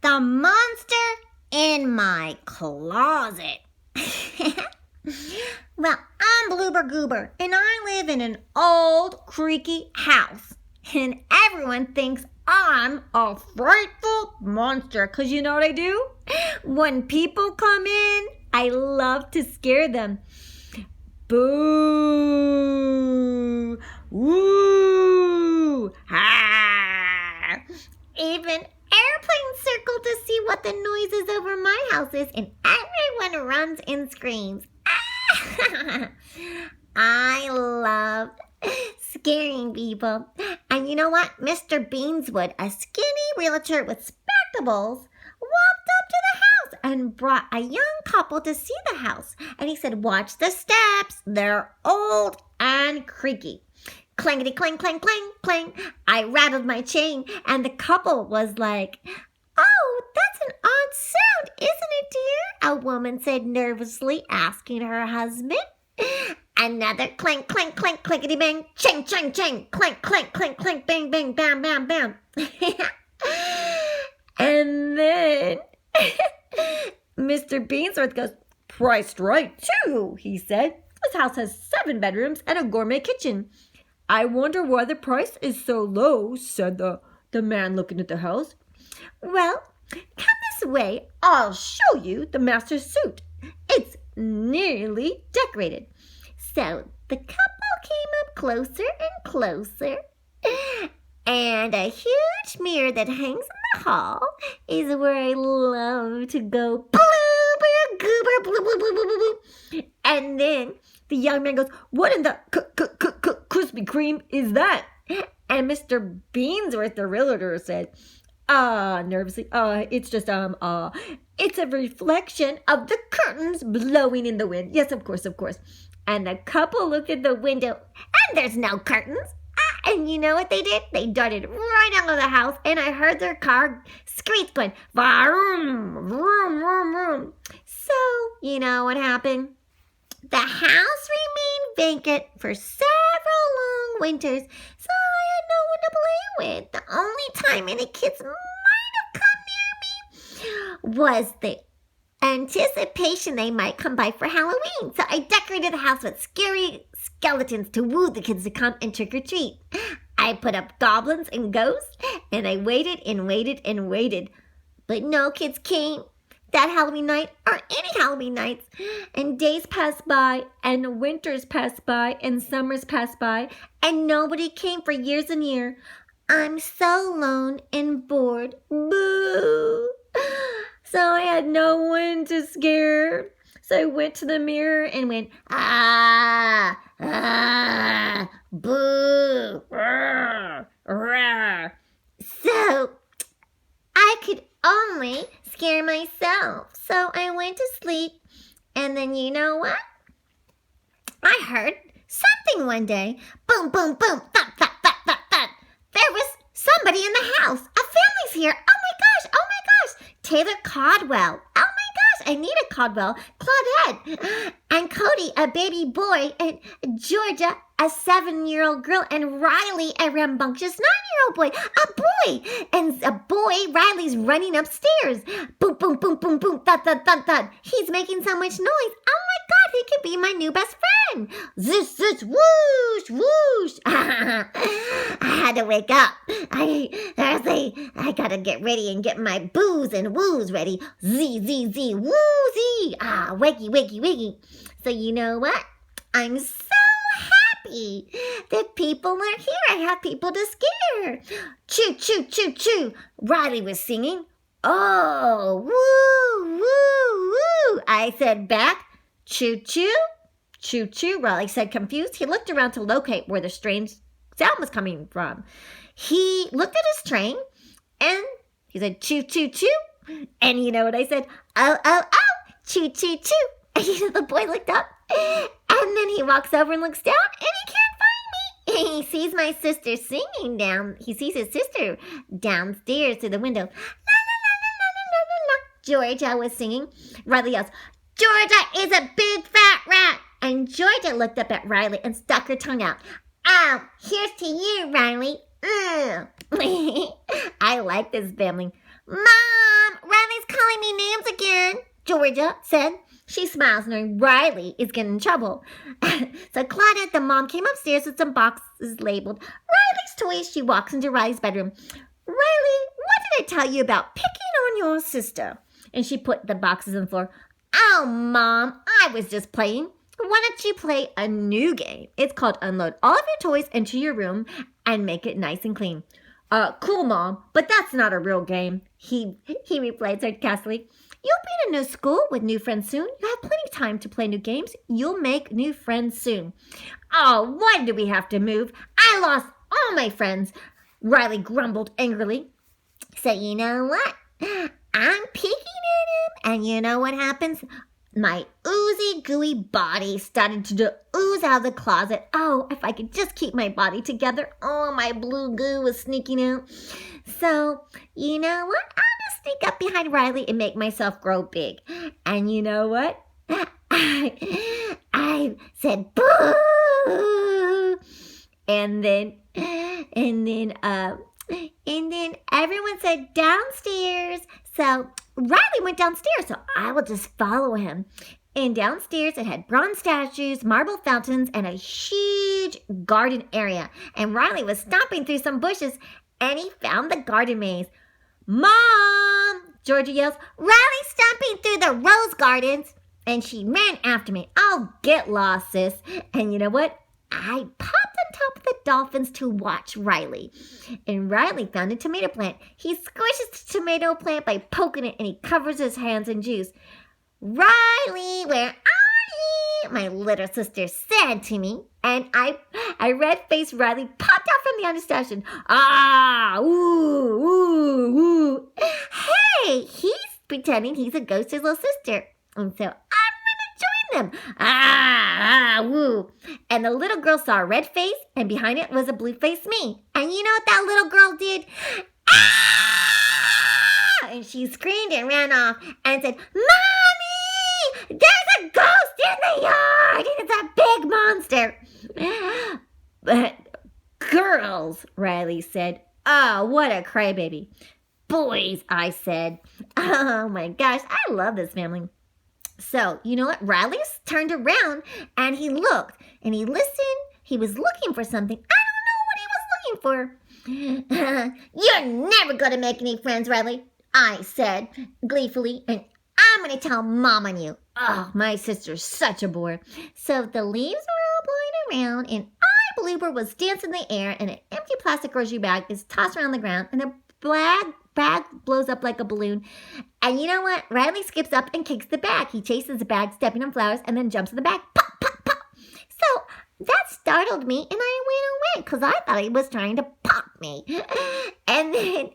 The monster in my closet. Well, I'm Blueber Goober, and I live in an old, creaky house. And everyone thinks I'm a frightful monster, because you know what I do? When people come in, I love to scare them. Boo! Woo! Ha! Even airplanes circle to see what the noises over my house is, and everyone runs and screams. I love scaring people. And you know what? Mr. Beanswood, a skinny realtor with spectacles, walked up to the house and brought a young couple to see the house. And he said, "Watch the steps. They're old and creaky." Clangety clang, clang, clang, clang. I rattled my chain, and the couple was like, "Oh, that's an odd sound, isn't it, dear?" A woman said nervously, asking her husband. Another clank, clank, clank, clankety bang, chang, chang, chang, clank, clank, clank, clank, bang, bang, bam, bam, bam. And then Mr. Beansworth goes, "Priced right, too," he said. "This house has 7 bedrooms and a gourmet kitchen." "I wonder why the price is so low," said the man looking at the house. "Well, come this way. I'll show you the master's suite. It's nearly decorated." So the couple came up closer and closer. And a huge mirror that hangs in the hall is where I love to go. Blueber, goober, blue, blue, blue, blue, blue. And then the young man goes, "What in the Krispy Kreme is that?" And Mr. Beansworth, the realtor, said, nervously, it's just, it's a reflection of the curtains blowing in the wind." "Yes, of course, of course." And the couple looked at the window, and there's no curtains. And you know what they did? They darted right out of the house, and I heard their car screech going, vroom, vroom, vroom, vroom. So, you know what happened? The house remained vacant for several long winters, so I had no one to play with. The only time any kids might have come near me was the anticipation they might come by for Halloween. So I decorated the house with scary skeletons to woo the kids to come and trick-or-treat. I put up goblins and ghosts, and I waited and waited and waited. But no kids came that Halloween night or any Halloween nights. And days passed by, and winters passed by, and summers passed by, and nobody came for years and years. I'm so alone and bored. Boo! So I had no one to scare. So I went to the mirror and went, boo, rah, rah. So I could only scare myself. So I went to sleep, and then you know what? I heard something one day. Boom, boom, boom, thud, thud, thud, thud, thud. There was somebody in the house. A family's here. Oh my gosh, oh my gosh. Taylor Caldwell. Oh my gosh, I need a Caldwell. Claudette. And Cody, a baby boy. And Georgia, a 7-year-old girl. And Riley, a rambunctious 9-year-old boy. A boy. And a boy, Riley's running upstairs. Boom, boom, boom, boom, boom. Thud, thud, thud, thud. He's making so much noise. Oh my God, he could be my new best friend. Ziz, ziz, whoosh, whoosh. I had to wake up. I gotta get ready and get my boos and woos ready. Z, z, z, woo, z. Wakey, wakey, wakey. So you know what? I'm so happy that people are here. I have people to scare. Choo, choo, choo, choo. Riley was singing. Oh, woo, woo, woo. I said back, choo, choo, choo, choo. Riley said confused. He looked around to locate where the strange sound was coming from. He looked at his train, and he said, choo, choo, choo. And you know what I said? Oh, oh, oh, choo, choo, choo. And you know, the boy looked up, and then he walks over and looks down, and he can't find me. And he sees my sister singing down. He sees his sister downstairs through the window. La, la, la, la, la, la, la, la. Georgia was singing. Riley yells, "Georgia is a big fat rat." And Georgia looked up at Riley and stuck her tongue out. "Oh, here's to you, Riley." I like this family. "Mom, calling me names again, Georgia said. She smiles knowing Riley is getting in trouble. So Claudette, the mom, came upstairs with some boxes labeled Riley's toys. She walks into Riley's bedroom. Riley, what did I tell you about picking on your sister? And she put the boxes on the floor. Oh, Mom, I was just playing. Why don't you play a new game? It's called Unload All of Your Toys into Your Room and Make It Nice and Clean. Cool, Mom, but that's not a real game, he replied sarcastically. You'll be in a new school with new friends soon. You have plenty of time to play new games. You'll make new friends soon. Oh, why do we have to move? I lost all my friends, Riley grumbled angrily. So you know what? I'm peeking at him, and you know what happens? My oozy, gooey body started to ooze out of the closet. Oh, if I could just keep my body together. Oh, my blue goo was sneaking out. So, you know what? I'll just sneak up behind Riley and make myself grow big. And you know what? I said, boo! And then everyone said downstairs. So Riley went downstairs, so I will just follow him. And downstairs it had bronze statues, marble fountains, and a huge garden area. And Riley was stomping through some bushes, and he found the garden maze. Mom! Georgia yells, Riley's stomping through the rose gardens. And she ran after me. Oh, get lost, sis. And you know what? I popped on top of the dolphins to watch Riley. And Riley found a tomato plant. He squishes the tomato plant by poking it, and he covers his hands in juice. Riley, where are you? My little sister said to me. And I red-faced Riley popped out from the understation. Ah, ooh, ooh, ooh. Hey, he's pretending he's a ghost of his little sister. And so them. Woo. And the little girl saw a red face, and behind it was a blue face me. And you know what that little girl did? Ah! And she screamed and ran off and said, Mommy! There's a ghost in the yard! And it's a big monster. But girls, Riley said. Oh, what a crybaby. Boys, I said. Oh my gosh, I love this family. So, you know what? Riley turned around and he looked and he listened. He was looking for something. I don't know what he was looking for. You're never going to make any friends, Riley, I said gleefully. And I'm going to tell Mom on you. Oh, my sister's such a bore. So the leaves were all blowing around and Blueber was dancing in the air and an empty plastic grocery bag is tossed around the ground and the bag blows up like a balloon. And you know what? Riley skips up and kicks the bag. He chases the bag, stepping on flowers, and then jumps in the bag. Pop, pop, pop. So that startled me, and I went away because I thought he was trying to pop me. And then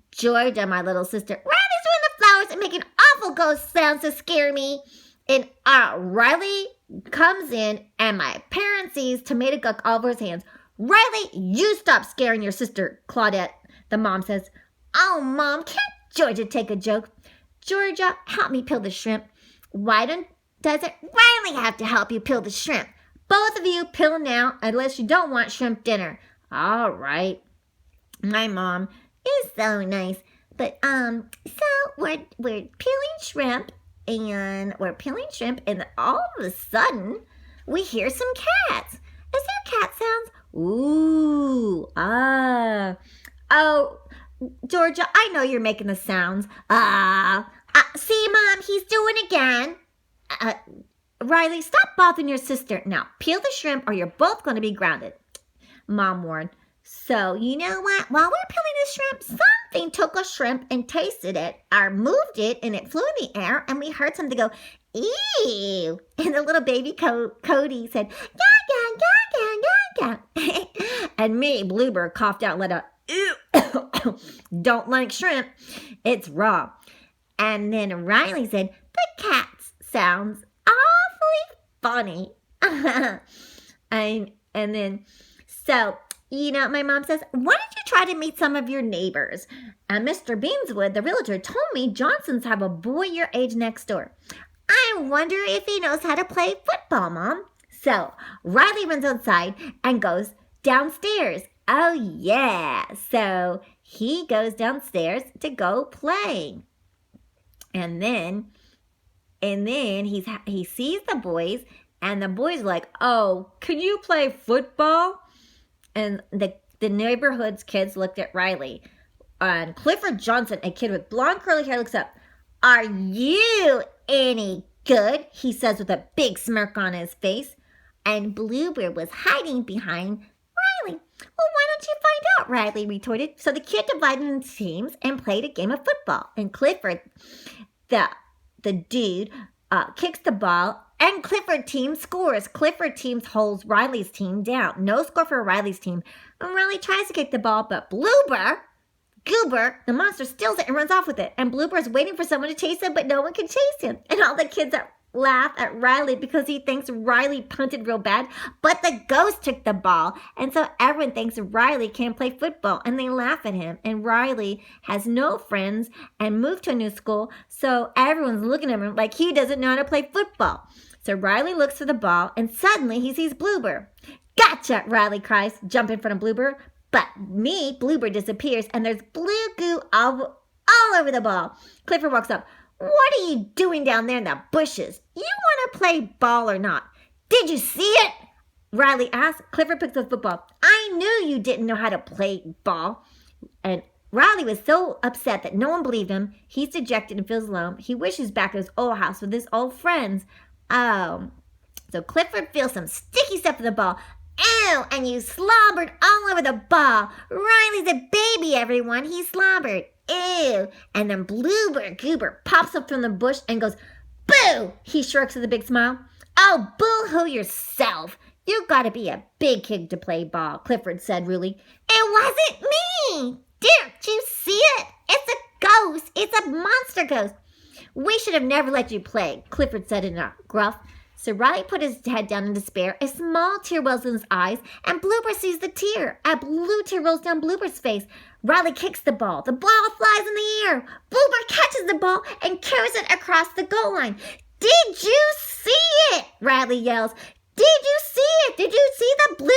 Georgia, my little sister, Riley's doing the flowers and making awful ghost sounds to scare me. And Riley comes in, and my parent sees tomato guck all over his hands. Riley, you stop scaring your sister, Claudette. The mom says, oh, Mom, can't Georgia take a joke? Georgia, help me peel the shrimp. Doesn't Riley have to help you peel the shrimp? Both of you peel now unless you don't want shrimp dinner. All right. My mom is so nice. But, so we're peeling shrimp and all of a sudden we hear some cats. Is there cat sounds? Ooh, Oh, Georgia, I know you're making the sounds. See, Mom, he's doing it again. Riley, stop bothering your sister. Now, peel the shrimp or you're both going to be grounded. Mom warned. So, you know what? While we're peeling the shrimp, something took a shrimp and tasted it, or moved it, and it flew in the air, and we heard something go, ew. And the little baby Cody said, gaga, gaga, gaga. And me, Blueber, coughed out and let out, ew. Don't like shrimp. It's raw. And then Riley said, the cat sounds awfully funny. and then, so, you know, my mom says, why don't you try to meet some of your neighbors? Mr. Beanswood, the realtor, told me Johnsons have a boy your age next door. I wonder if he knows how to play football, Mom. So Riley runs outside and goes downstairs. Oh, yeah. So he goes downstairs to go play. And then he sees the boys, and the boys are like, "Oh, can you play football?" And the neighborhood's kids looked at Riley. And Clifford Johnson, a kid with blonde curly hair, looks up. "Are you any good?" he says with a big smirk on his face. And Blueber was hiding behind Riley. "Well, why don't you find out?" Riley retorted. So the kid divided into teams and played a game of football. And Clifford, the dude, kicks the ball, and Clifford team scores. Clifford team holds Riley's team down. No score for Riley's team. And Riley tries to kick the ball, but Goober, the monster, steals it and runs off with it. And Blueber is waiting for someone to chase him, but no one can chase him. And all the kids laugh at Riley because he thinks Riley punted real bad, but the ghost took the ball. And so everyone thinks Riley can't play football, and they laugh at him. And Riley has no friends and moved to a new school, so everyone's looking at him like he doesn't know how to play football. So Riley looks for the ball, and suddenly he sees Blueber. "Gotcha!" Riley cries, jump in front of Blueber. But Blueber disappears, and there's blue goo all over the ball. Clifford walks up. "What are you doing down there in the bushes? You want to play ball or not?" "Did you see it?" Riley asked. Clifford picks up the football. "I knew you didn't know how to play ball." And Riley was so upset that no one believed him. He's dejected and feels alone. He wishes back at his old house with his old friends. So Clifford feels some sticky stuff in the ball. "Ew, and you slobbered all over the ball. Riley's a baby, everyone. He slobbered. Ew." And then Goober pops up from the bush and goes, "Boo!" He shrugs with a big smile. "Oh, boo-hoo yourself. You gotta be a big kid to play ball," Clifford said rudely. "It wasn't me. Didn't you see it? It's a ghost. It's a monster ghost." "We should have never let you play," Clifford said in a gruff. So Riley put his head down in despair. A small tear wells in his eyes, and Blueber sees the tear. A blue tear rolls down Blueber's face. Riley kicks the ball. The ball flies in the air. Blueber catches the ball and carries it across the goal line. "Did you see it?" Riley yells. "Did you see it? Did you see the blue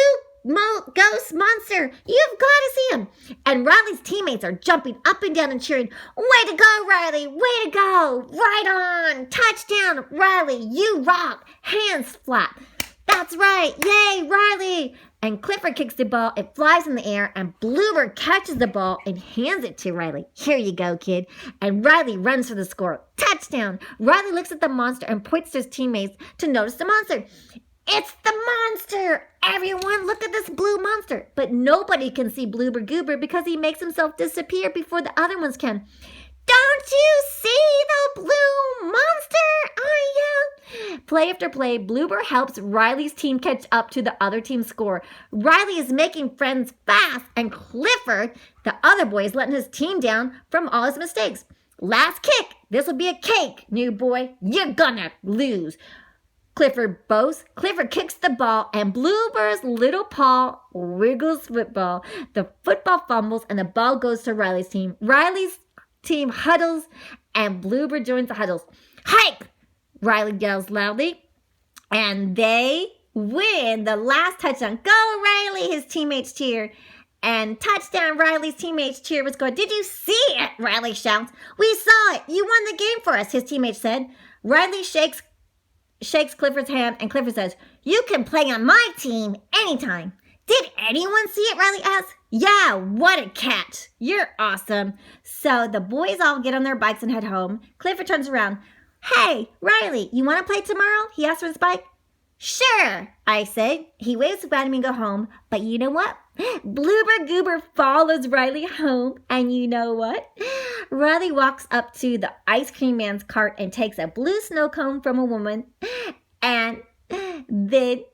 ghost monster? You've got to see him." And Riley's teammates are jumping up and down and cheering. "Way to go, Riley! Way to go! Right on! Touchdown, Riley! You rock! Hands flat! That's right! Yay, Riley!" And Clifford kicks the ball. It flies in the air, and Blueber catches the ball and hands it to Riley. "Here you go, kid." And Riley runs for the score. Touchdown! Riley looks at the monster and points to his teammates to notice the monster. "It's the monster! Everyone, look at this blue monster!" But nobody can see Goober because he makes himself disappear before the other ones can. "Don't you see the blue monster?" I yell. Play after play, Blueber helps Riley's team catch up to the other team's score. Riley is making friends fast, and Clifford, the other boy, is letting his team down from all his mistakes. "Last kick. This will be a cake, new boy. You're gonna lose." Clifford boasts. Clifford kicks the ball, and Blueber's little paw wiggles football. The football fumbles, and the ball goes to Riley's team. Riley's team huddles, and Blueber joins the huddles. "Hype!" Riley yells loudly, and they win the last touchdown. "Go, Riley!" his teammates cheer. And "Touchdown, Riley's teammates cheer was going. "Did you see it?" Riley shouts. "We saw it. You won the game for us," his teammates said. Riley shakes Clifford's hand, and Clifford says, "You can play on my team anytime." "Did anyone see it?" Riley asks. "Yeah, what a catch. You're awesome." So the boys all get on their bikes and head home. Clifford turns around. "Hey, Riley, you want to play tomorrow?" he asks for his bike. "Sure," I say. He waves goodbye to me and go home. But you know what? Goober follows Riley home. And you know what? Riley walks up to the ice cream man's cart and takes a blue snow cone from a woman. And then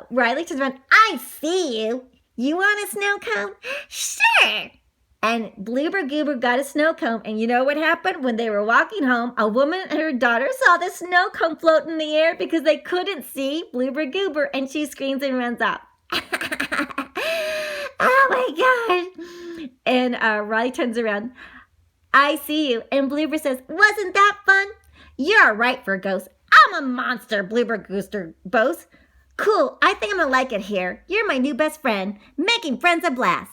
Riley turns around. "I see you. You want a snow cone?" "Sure." And Goober got a snow cone, and you know what happened? When they were walking home, a woman and her daughter saw the snow cone float in the air because they couldn't see Goober, and she screams and runs off. Oh my gosh. And Riley turns around. "I see you." And Blueber says, "Wasn't that fun?" "You're right for a ghost." "I'm a monster," Blueber boasts. "Cool, I think I'm gonna like it here. You're my new best friend. Making friends a blast."